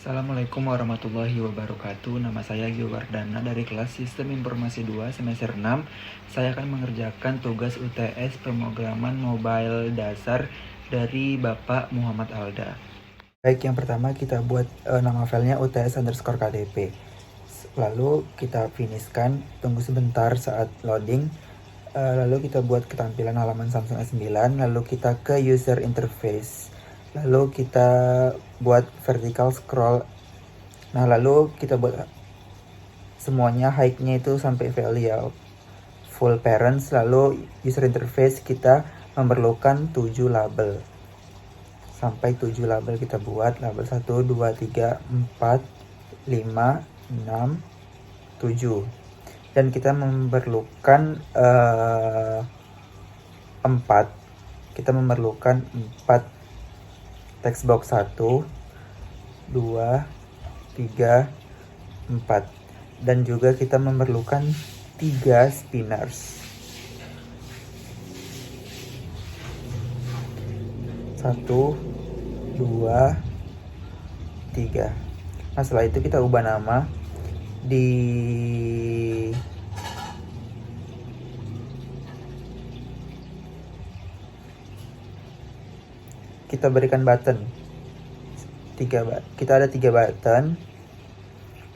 Assalamualaikum warahmatullahi wabarakatuh. Nama saya Giwardana dari kelas Sistem Informasi 2 semester 6. Saya akan mengerjakan tugas UTS pemrograman mobile dasar dari Bapak Muhammad Alda. Baik, yang pertama kita buat nama filenya UTS_KTP. Lalu kita finishkan, tunggu sebentar saat loading. Lalu kita buat ketampilan halaman Samsung S9. Lalu kita ke user interface. Lalu kita buat vertical scroll. Nah, lalu kita buat semuanya height-nya itu sampai value ya, full parents. Lalu user interface kita memerlukan 7 label. Sampai 7 label kita buat. Label 1, 2, 3, 4, 5, 6, 7. Dan kita memerlukan 4. Kita memerlukan 4 text box 1, 2, 3, 4. Dan juga kita memerlukan 3 spinners. 1, 2, 3. Nah, setelah itu kita ubah nama. Kita berikan button. Kita ada 3 button.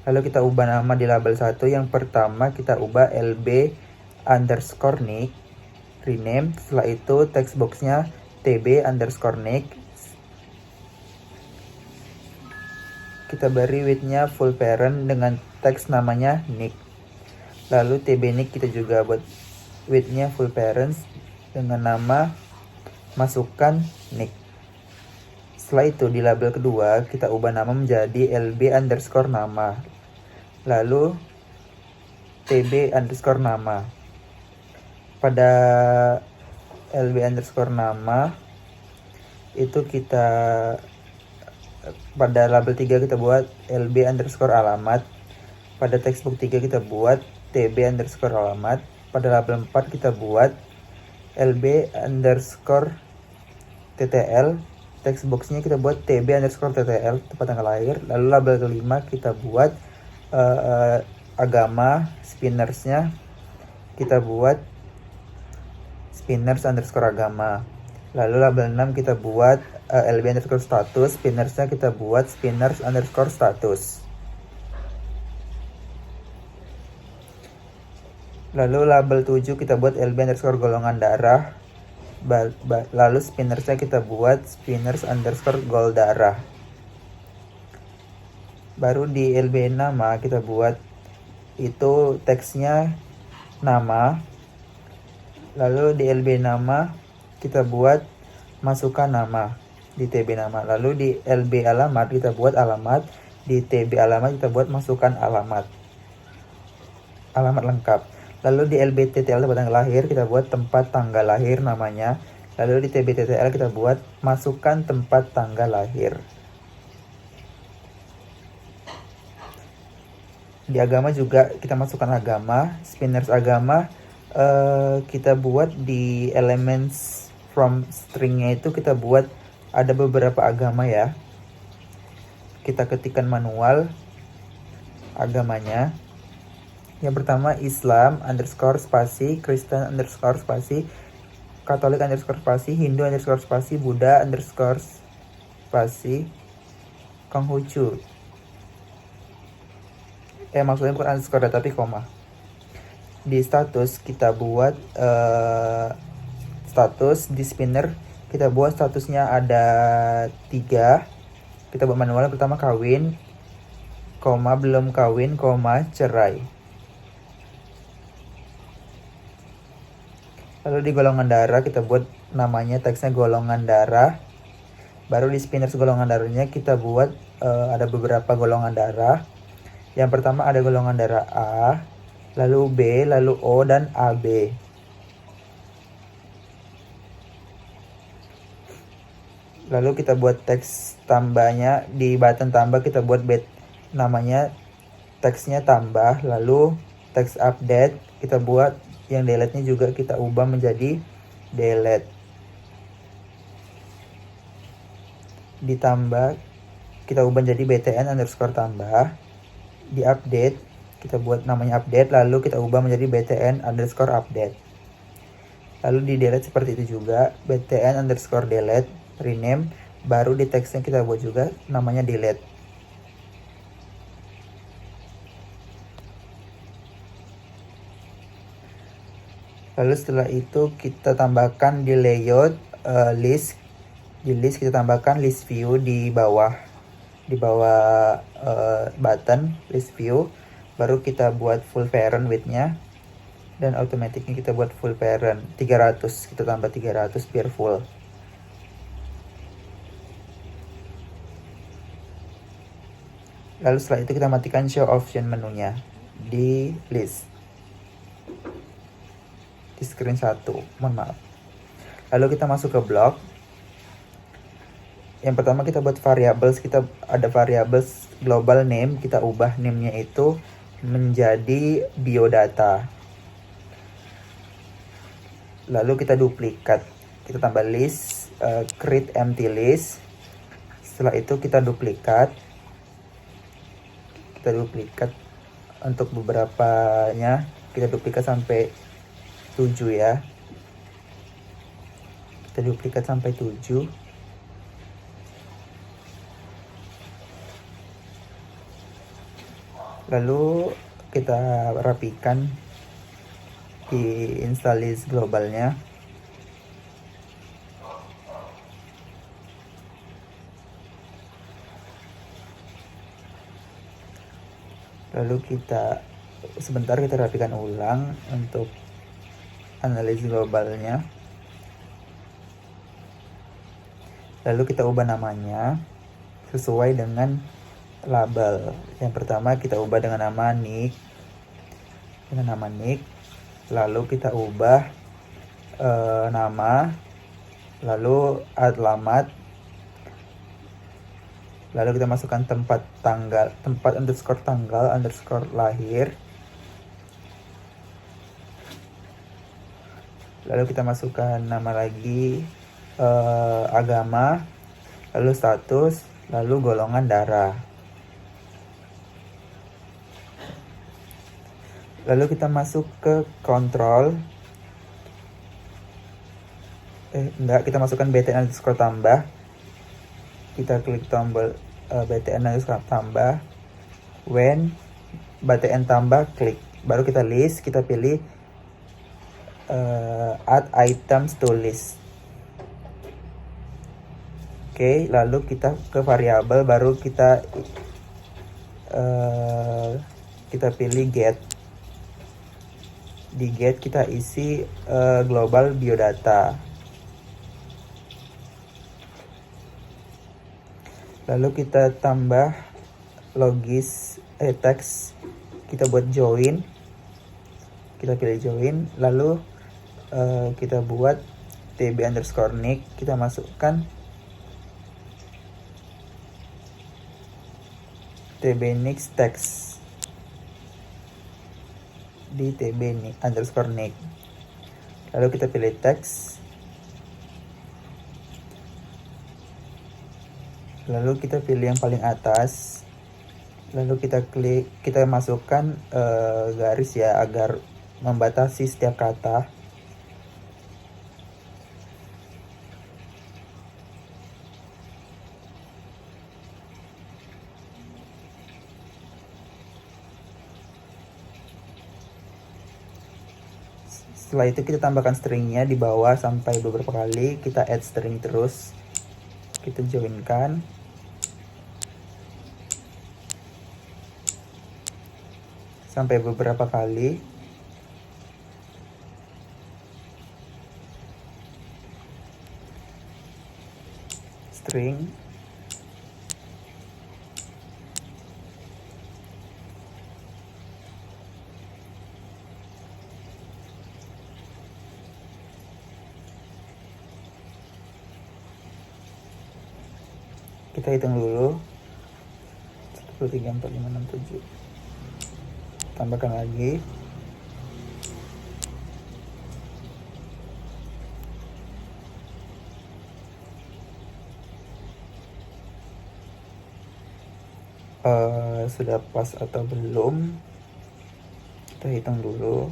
Lalu kita ubah nama di label 1. Yang pertama kita ubah LB_Nick rename. Setelah itu text boxnya TB_Nick. Kita beri widthnya full parent dengan teks namanya Nick. Lalu TB Nick kita juga buat widthnya full parents dengan nama masukkan Nick. Setelah itu di label kedua kita ubah nama menjadi LB_nama. Lalu TB_nama. Pada LB_nama itu kita pada label 3 kita buat LB_alamat. Pada textbook 3 kita buat TB_alamat. Pada label 4 kita buat LB_TTL. Textboxnya kita buat TB_TTL, tempat tanggal lahir. Lalu label kelima kita buat agama. Spinnersnya kita buat spinners_agama. Lalu label 6 kita buat LB_status. Spinnersnya kita buat spinners_status. Lalu label 7 kita buat LB_golongan darah. Lalu spinnersnya kita buat spinners_gold darah. Baru di LB nama kita buat itu teksnya nama. Lalu di LB nama kita buat masukkan nama di TB nama. Lalu di LB alamat kita buat alamat. Di TB alamat kita buat masukkan alamat lengkap. Lalu di LBTTL tempat tanggal lahir kita buat tempat tanggal lahir namanya. Lalu di TBTTL kita buat masukkan tempat tanggal lahir. Di agama juga kita masukkan agama. Spinners agama kita buat di elements from stringnya itu kita buat ada beberapa agama ya. Kita ketikkan manual agamanya. Yang pertama Islam_spasi, Kristen_spasi, Katolik_spasi, Hindu_spasi, Buddha_spasi, Konghucu. Maksudnya bukan underscore tapi koma. Di status kita buat status. Di spinner kita buat statusnya ada 3. Kita buat manual. Pertama kawin, koma belum kawin, koma cerai. Lalu di golongan darah kita buat namanya teksnya golongan darah. Baru di spinners golongan darahnya kita buat ada beberapa golongan darah. Yang pertama ada golongan darah A, lalu B, lalu O, dan AB. Lalu kita buat teks tambahnya. Di button tambah kita buat namanya teksnya tambah. Lalu teks update kita buat yang delete-nya juga kita ubah menjadi delete. Ditambah kita ubah jadi btn underscore tambah, di update kita buat namanya update, lalu kita ubah menjadi btn underscore update, lalu di delete seperti itu juga, btn underscore delete, rename, baru di teksnya kita buat juga namanya delete. Lalu setelah itu kita tambahkan di layout list, di list kita tambahkan list view di bawah button list view, baru kita buat full parent width-nya, dan automaticnya kita buat full parent 300, kita tambah 300 biar full. Lalu setelah itu kita matikan show option menunya di list, di screen 1, mohon maaf. Lalu kita masuk ke blog. Yang pertama kita buat variables, kita ada variables global name, kita ubah name-nya itu menjadi biodata. Lalu kita duplikat, kita tambah list, create empty list. Setelah itu kita duplikat untuk beberapanya, kita duplikat sampai 7 ya. Kita duplikat sampai 7. Lalu kita rapikan di install list globalnya. Lalu kita sebentar kita rapikan ulang untuk analis globalnya. Lalu kita ubah namanya sesuai dengan label. Yang pertama kita ubah dengan nama Nick, lalu kita ubah nama, lalu alamat, lalu kita masukkan tempat underscore tanggal underscore lahir, lalu kita masukkan nama lagi, agama, lalu status, lalu golongan darah. Lalu kita masuk ke kontrol, kita masukkan btn underscore tambah, kita klik tombol btn underscore tambah, when btn tambah, klik, baru kita list, kita pilih add items to list. Oke, lalu kita ke variabel, baru kita pilih get. Di get kita isi global biodata. Lalu kita tambah logis text, kita buat join, kita pilih join, lalu kita buat tb underscore nick, kita masukkan tb nick text di tb nick underscore nick, lalu kita pilih teks, lalu kita pilih yang paling atas, lalu kita klik, kita masukkan garis ya agar membatasi setiap kata. Setelah itu kita tambahkan stringnya di bawah sampai beberapa kali, kita add string terus, kita joinkan. Sampai beberapa kali. String. Kita hitung dulu. 1, 2, 3, 4, 5, 6, 7. Tambahkan lagi. sudah pas atau belum. Kita hitung dulu.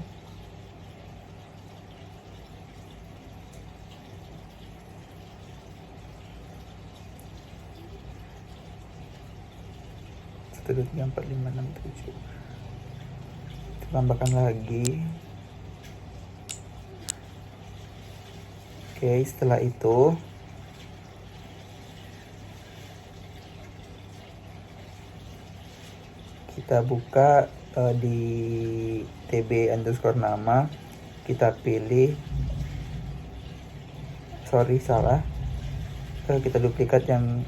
Satu, dua, tiga, empat, lima, enam, tujuh. Kita tambahkan lagi. Oke, setelah itu kita buka di tb_nama, kita pilih, salah, kita duplikat yang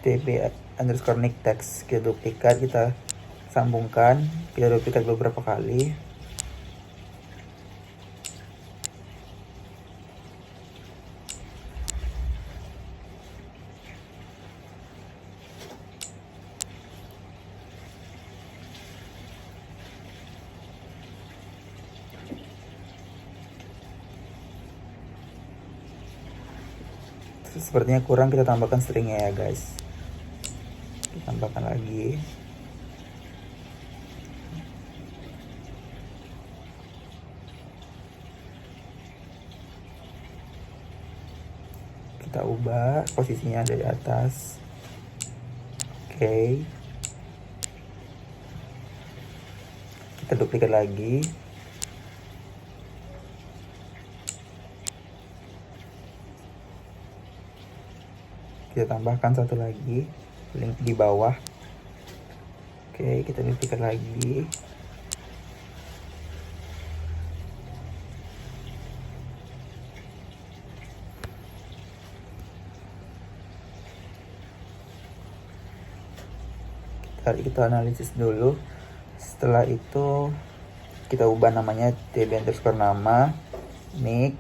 tb_nick text, kita duplikat, kita sambungkan, kita duplikat beberapa kali. Sepertinya kurang, kita tambahkan stringnya ya guys. Kita tambahkan lagi. Kita ubah posisinya dari atas. Oke. Kita duplikat lagi. Kita tambahkan satu lagi link di bawah. Oke, kita duplikat lagi. Kita analisis dulu. Setelah itu kita ubah namanya tb_nama, nick,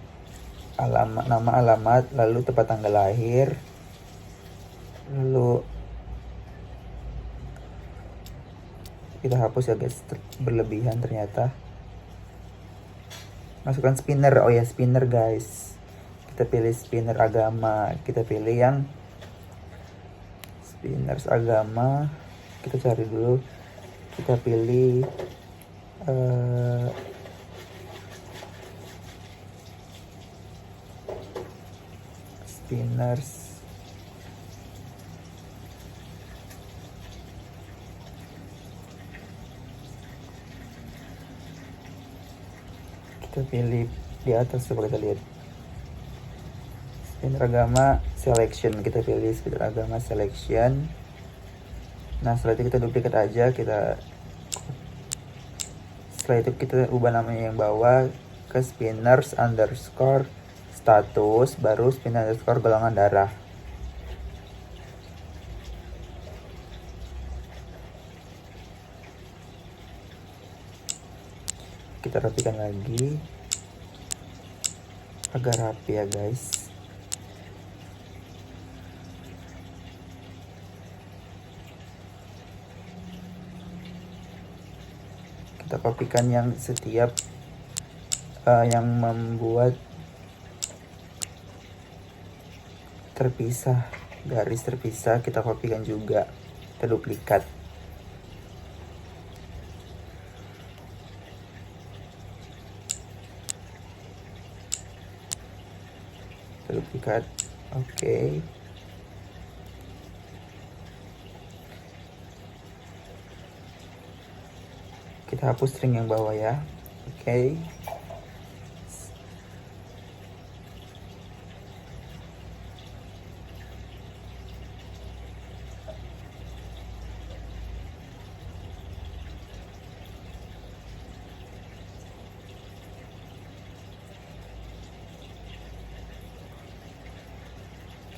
nama, alamat, lalu tempat tanggal lahir. Lalu kita hapus ya guys, berlebihan ternyata. Masukkan spinner. Oh ya, spinner guys. Kita pilih spinner agama. Kita pilih yang spinners agama. Kita cari dulu. Kita pilih spinners kita pilih di atas, coba kita lihat spinner agama selection. Kita pilih spinner agama selection. Nah, setelah itu kita duplikat aja. Setelah itu kita ubah namanya yang bawah ke spinners underscore status, baru spinner underscore golongan darah. Kita rapikan lagi agar rapi ya guys. Kita kopikan yang setiap yang membuat terpisah, garis terpisah, kita kopikan juga, kita duplikat. Oke. Kita hapus string yang bawah ya. Oke.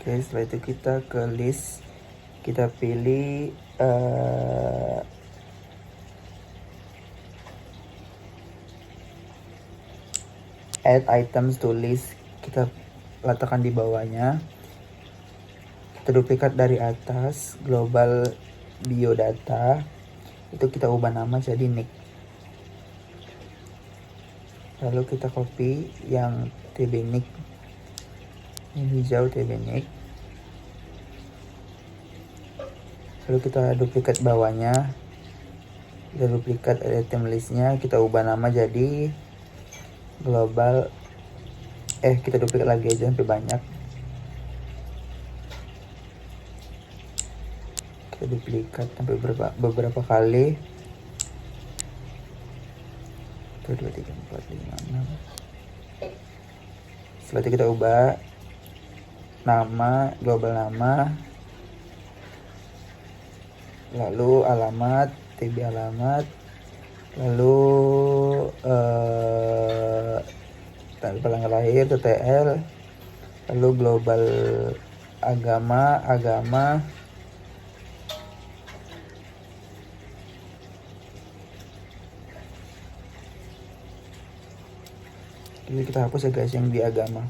Oke, setelah itu kita ke list, kita pilih add items to list, kita letakkan di bawahnya. Kita duplikat dari atas, global biodata, itu kita ubah nama jadi nick. Lalu kita copy yang tb nick, ini hijau tb nick. Lalu kita duplikat bawahnya, kita duplikat item listnya, kita ubah nama jadi global, kita duplikat lagi aja sampai banyak. Kita duplikat sampai beberapa kali. 1, 2, 3, 4, 5, 6. Setelah itu kita ubah nama, global nama, lalu alamat, TB alamat, lalu tanggal lahir, TTL, lalu global agama, ini kita hapus ya guys yang di agama,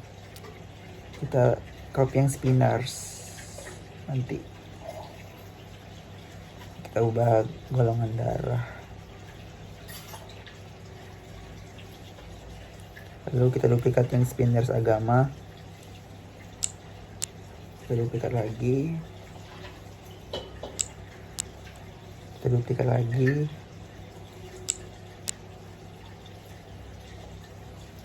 kita copy yang spinners, nanti kita ubah golongan darah, lalu kita duplikat yang spinners agama, kita duplikat lagi, kita duplikat lagi,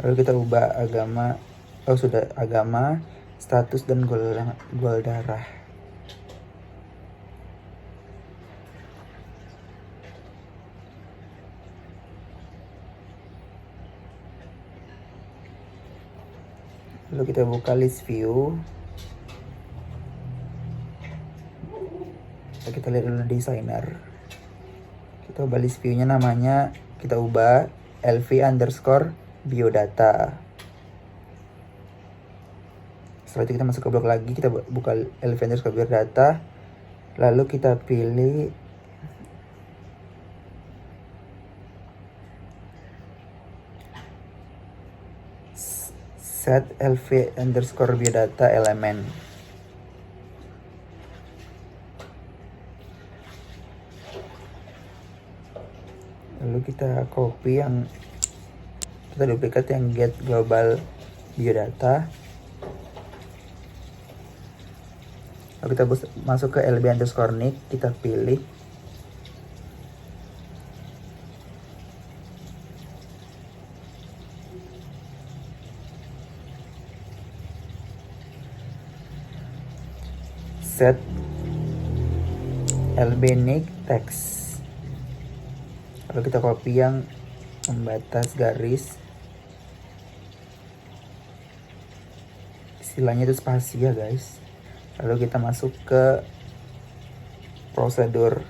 lalu kita ubah agama, sudah agama, status, dan gol darah. Lalu kita buka list view, kita lihat dulu designer, kita ubah list view nya, namanya kita ubah LV_biodata. Setelah itu kita masuk ke blok lagi, kita buka LV_biodata, lalu kita pilih set LV_biodata element. Lalu kita copy yang, kita duplikat yang get global biodata, lalu kita masuk ke LB_nick, kita pilih set LB_nick text, lalu kita copy yang pembatas garis, istilahnya itu spasi ya guys. Lalu kita masuk ke prosedur,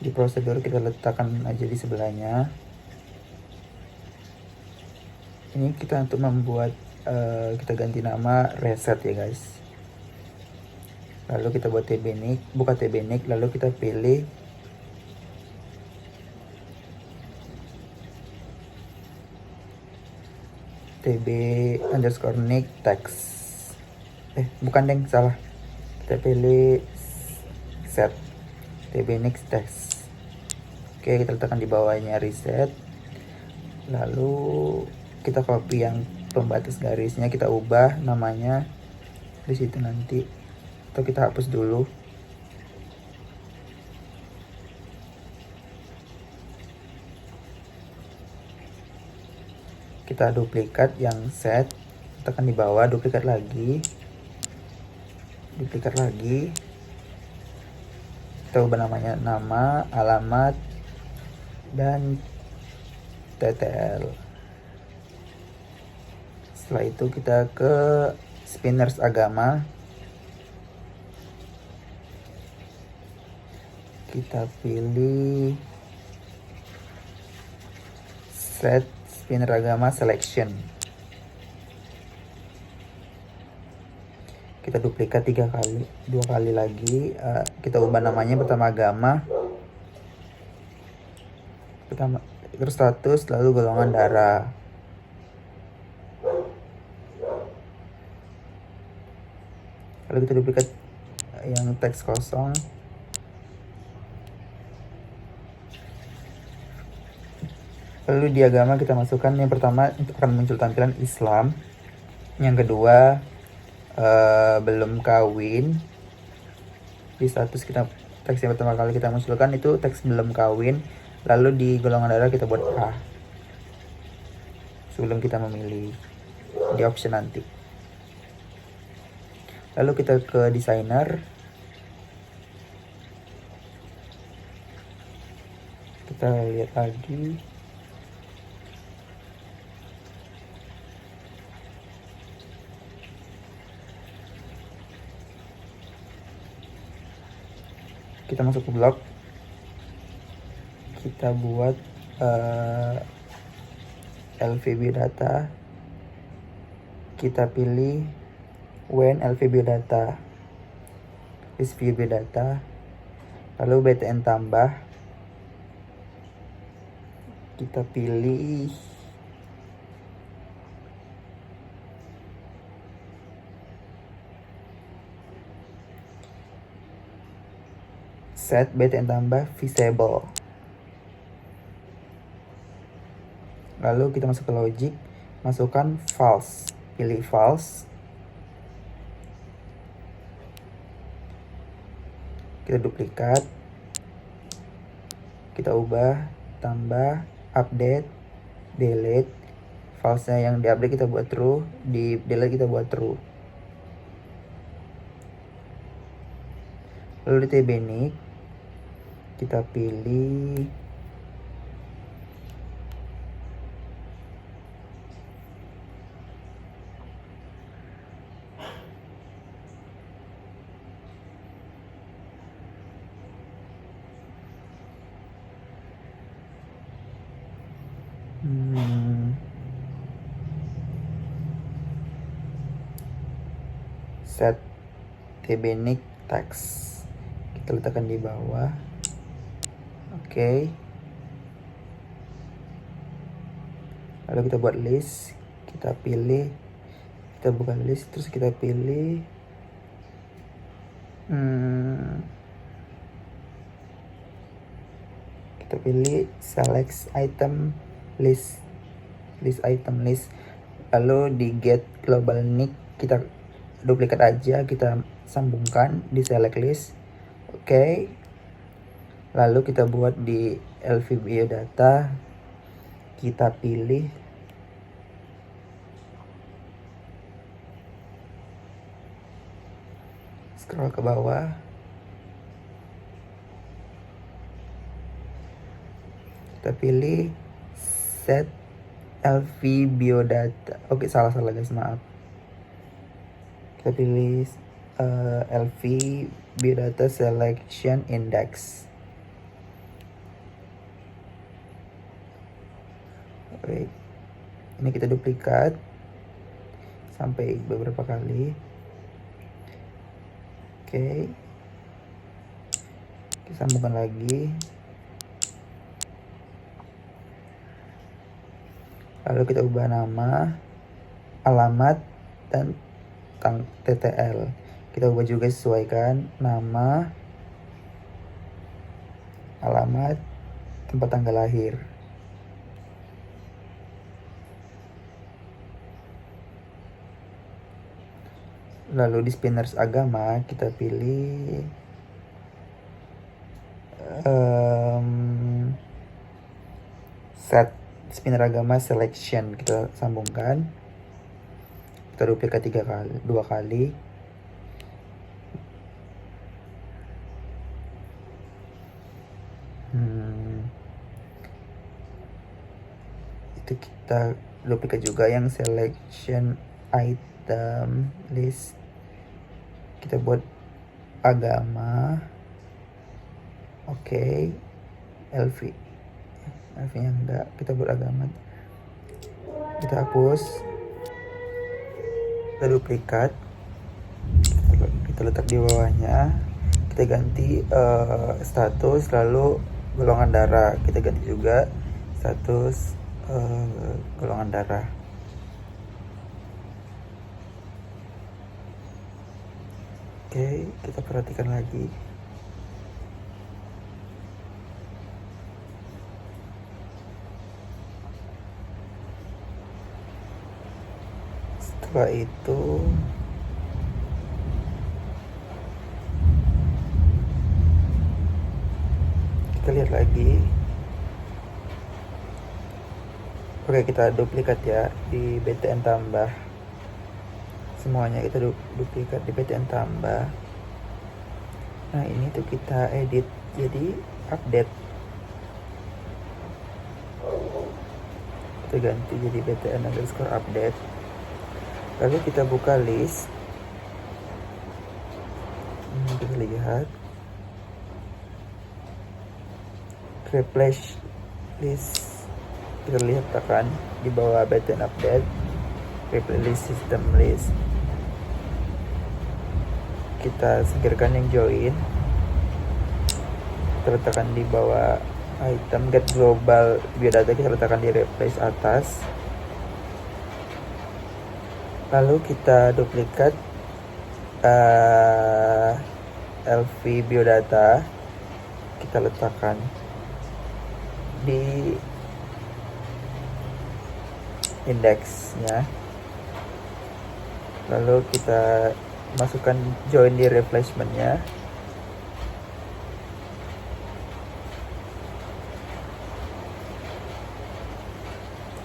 di prosedur kita letakkan aja di sebelahnya. Ini kita untuk membuat kita ganti nama reset ya guys. Lalu kita buat TB_nick, buka TB_nick, lalu kita pilih TB_nick text. Bukan deng, salah. Kita pilih set TB_nick text. Oke, kita letakkan di bawahnya reset. Lalu kita copy yang pembatas garisnya, kita ubah namanya di situ nanti, atau kita hapus dulu. Kita duplikat yang set, tekan di bawah, duplikat lagi, kita ubah namanya, nama, alamat, dan TTL. Setelah itu kita ke spinners agama, kita pilih set spinner agama selection, kita duplikat 2 kali lagi, kita ubah namanya, pertama agama, terus status, lalu golongan darah. Lalu kita duplikat yang teks kosong, lalu di agama kita masukkan yang pertama, akan muncul tampilan Islam, Yang kedua, belum kawin. Di status kita, teks yang pertama kali kita munculkan itu teks belum kawin. Lalu di golongan darah kita buat A sebelum kita memilih di option nanti. Lalu kita ke desainer. Kita lihat lagi. Kita masuk ke blog. Kita buat LV Biodata. Kita pilih when LV Biodata, list view biodata, lalu BTN tambah. Kita pilih set BTN tambah visible. Lalu kita masuk ke logic, masukkan false, pilih false. Kita duplikat, kita ubah, tambah, update, delete. False-nya yang di-update kita buat true, di delete kita buat true. Lalu di tbnik kita pilih set tbnik text. Kita letakkan di bawah. Oke. Lalu kita buat list. Kita pilih, kita buka list, terus kita pilih kita pilih select item list item list. Lalu di get global nick kita duplikat aja, kita sambungkan di select list. Oke. Lalu kita buat di LV Biodata, kita pilih scroll ke bawah, kita pilih set LV Biodata. Oke, salah guys, maaf. Kita pilih LV Biodata Selection Index. Oke, ini kita duplikat sampai beberapa kali. Oke, kita sambungkan lagi. Lalu kita ubah nama, alamat, dan TTL. Kita ubah juga, sesuaikan nama, alamat, tempat tanggal lahir. Lalu di spinners agama kita pilih set spinner agama selection, kita sambungkan, kita duplikat 2 kali. Itu kita duplikat juga yang selection item list, kita buat agama. Oke. LV nya enggak, kita buat agama, kita hapus, kita duplikat, kita letak di bawahnya, kita ganti status, lalu golongan darah kita ganti juga status golongan darah. Oke, kita perhatikan lagi. Setelah itu kita lihat lagi. Oke, kita duplikat ya di btn tambah. Semuanya kita duplikat di btn tambah. Nah, ini tuh kita edit jadi update. Kita ganti jadi btn_update. Lalu kita buka list. Kita lihat replace list. Kita lihat tekan di bawah btn update, replace list, system list. Kita singkirkan yang join. Kita letakkan di bawah item get global biodata, kita letakkan di replace atas. Lalu kita duplikat LV biodata, kita letakkan di indeksnya. Lalu kita masukkan join di replacementnya.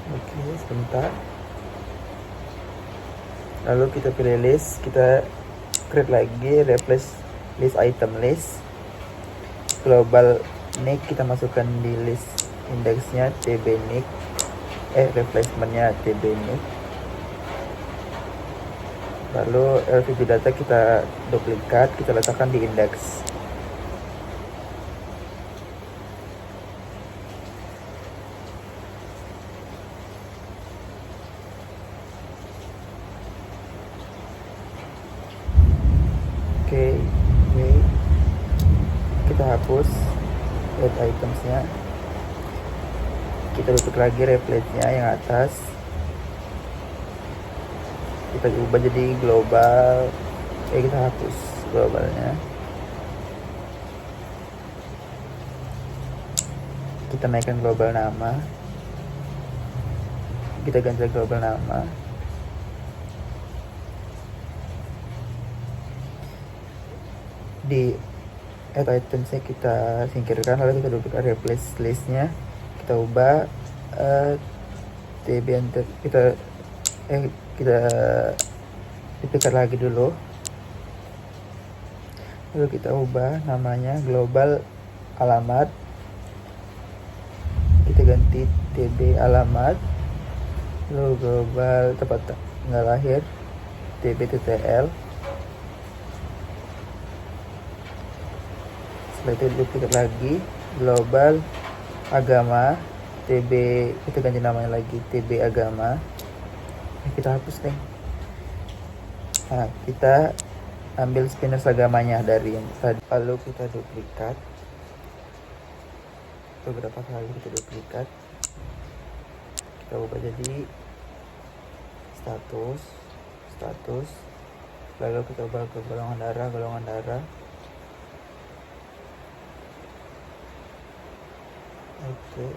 Oke, sebentar. Lalu kita pilih list, kita create lagi replace list item list. Global nick kita masukkan di list indeksnya tb nick, replacementnya tb nick. Lalu LV data kita duplikat, kita letakkan di indeks. Oke, kita hapus add itemsnya. Kita tutup lagi replace-nya yang atas. Kita ubah jadi global. Kita hapus globalnya. Kita naikkan global nama. Kita ganti global nama. Di add itemsnya kita singkirkan, lalu kita duplikat replace listnya. Kita ubah kita duplikat lagi dulu. Lalu kita ubah namanya global alamat, kita ganti tb alamat. Lalu global tempat tanggal lahir tb ttl. Setelah itu duplikat lagi global agama tb, kita ganti namanya lagi tb agama. Kita hapus nih. Nah, kita ambil spinner agamanya dari yang tadi. Lalu kita duplikat beberapa kali, kita duplikat, kita ubah jadi status, lalu kita ubah ke golongan darah. Oke.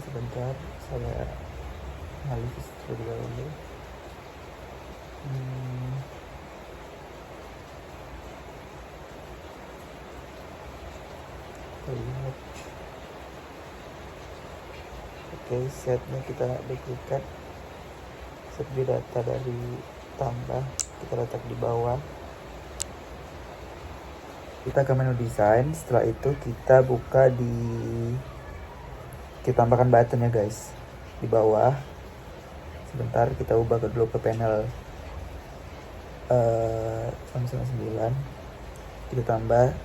Sebentar, saya analisis terlebih dahulu. Lihat. Oke, setnya kita duplikat. Set biodata dari tambah, kita letak di bawah. Kita ke menu desain. Setelah itu kita buka kita tambahkan button ya guys di bawah. Sebentar, kita ubah dulu ke panel 9. Kita tambah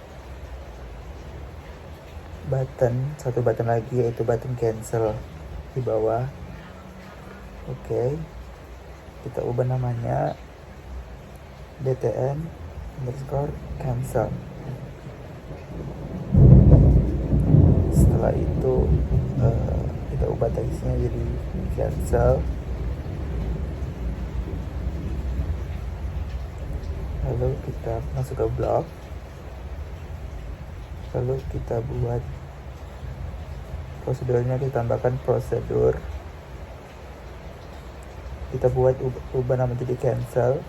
satu button lagi, yaitu button cancel di bawah. Oke, kita ubah namanya dtn_cancel. Setelah itu kita ubah teksnya jadi cancel. Lalu kita masuk ke blog. Lalu kita buat prosedurnya, kita tambahkan prosedur, kita buat ubah nama jadi cancel.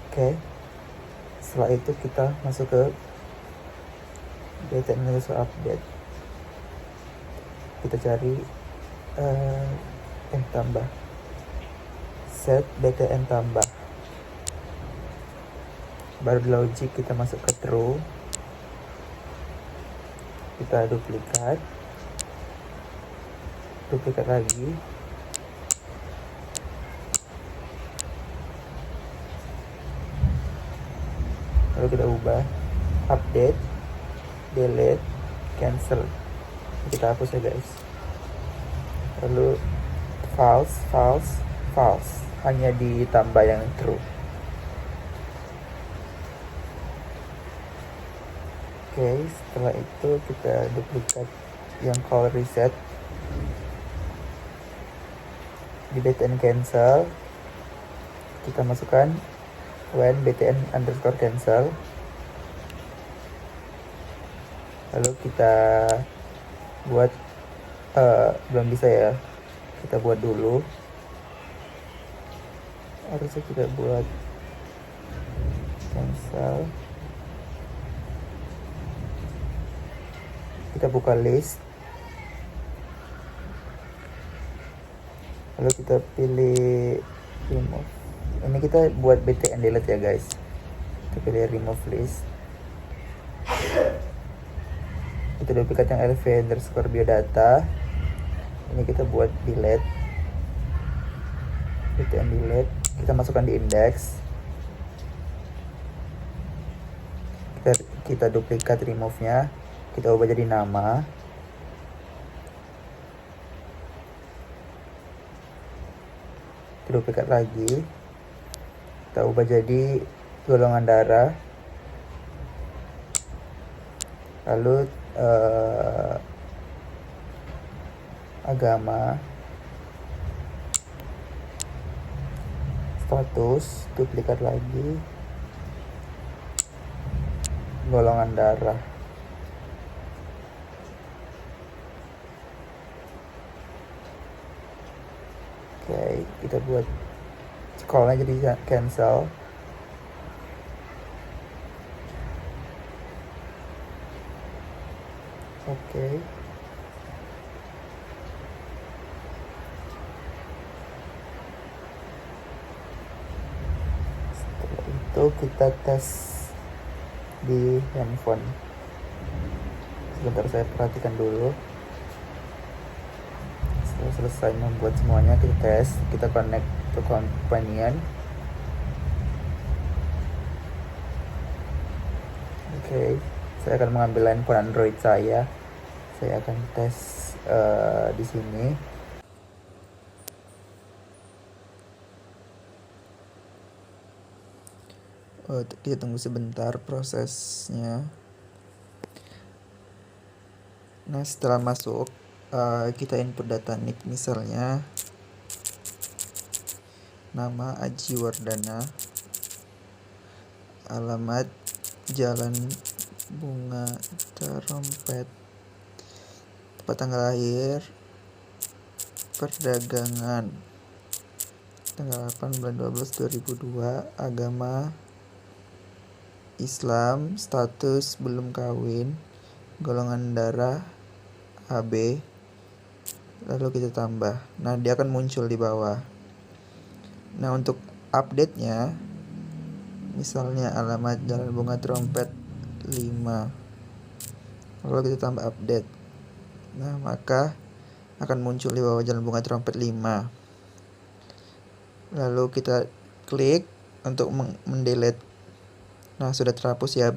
Oke. Setelah itu kita masuk ke BTN update, kita cari tambah, set BTN tambah, baru di logic kita masuk ke true, kita duplikat lagi, lalu kita ubah update, delete, cancel, kita hapus ya guys. Lalu false, hanya ditambah yang true. Oke, setelah itu kita duplikat yang call reset di BTN cancel, kita masukkan when BTN underscore cancel, lalu kita buat belum bisa ya, kita buat dulu, harusnya kita buat cancel, kita buka list, lalu kita pilih remove. Ini kita buat BTN delete ya guys, kita pilih remove list, kita duplikat yang lv underscore biodata, ini kita buat delete, BTN delete, kita masukkan di index, kita duplikat remove nya, kita ubah jadi nama, kita duplikat lagi, kita ubah jadi golongan darah, lalu agama, status, duplikat lagi, golongan darah. Oke, kita buat call-nya jadi cancel. Oke. Setelah itu kita tes di handphone. Sebentar saya perhatikan dulu. Setelah selesai membuat semuanya, kita tes, kita connect to companion. Oke, saya akan mengambil handphone Android saya akan tes di sini. Kita tunggu sebentar prosesnya. Nah, setelah masuk, kita input data nick, misalnya nama Aji Wardana, alamat Jalan Bunga Trompet, tempat tanggal lahir, perdagangan, tanggal 8 bulan 12 2002, agama Islam, status belum kawin, golongan darah AB, lalu kita tambah. Nah, dia akan muncul di bawah. Nah, untuk update-nya, misalnya alamat Jalan Bunga Trompet 5, lalu kita tambah update. Nah, maka akan muncul di bawah Jalan Bunga Trompet 5. Lalu kita klik untuk mendelete. Nah, sudah terhapus ya.